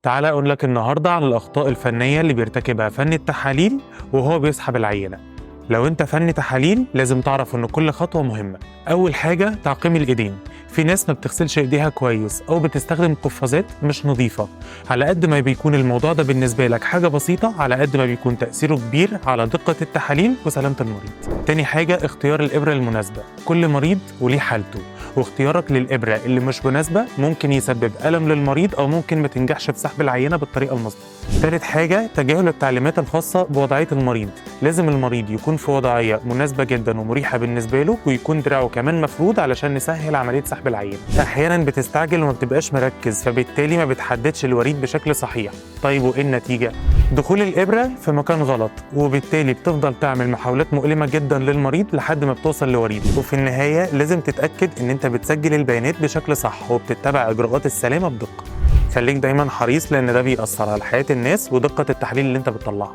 تعالى أقول لك النهاردة عن الأخطاء الفنية اللي بيرتكبها فني التحاليل وهو بيسحب العينة. لو أنت فني تحاليل لازم تعرف إن كل خطوة مهمة. أول حاجة تعقيم الإيدين. في ناس ما بتغسلش إيديها كويس أو بتستخدم قفازات مش نظيفة. على قد ما بيكون الموضوع ده بالنسبة لك حاجة بسيطة، على قد ما بيكون تأثيره كبير على دقة التحاليل وسلامة المريض. تاني حاجة اختيار الإبرة المناسبة. كل مريض وليه حالته، واختيارك للإبرة اللي مش مناسبة ممكن يسبب ألم للمريض أو ممكن ما تنجحش في سحب العينة بالطريقة المظبوطة. ثالث حاجة تجاهل التعليمات الخاصة بوضعية المريض. لازم المريض يكون في وضعية مناسبة جدا ومريحة بالنسبة له، ويكون دراعه كمان مفرود علشان نسهل عملية سحب العينة. أحيانا بتستعجل وما بتبقاش مركز، فبالتالي ما بتحددش الوريد بشكل صحيح. طيب وإيه النتيجة؟ دخول الإبرة في مكان غلط، وبالتالي بتفضل تعمل محاولات مؤلمة جدا للمريض لحد ما بتوصل لوريد. وفي النهاية لازم تتأكد إن أنت بتسجل البيانات بشكل صح وبتتبع إجراءات السلامة بدقة. خليك دايما حريص، لأن ده بيأثر على حياة الناس ودقة التحليل اللي أنت بتطلعه.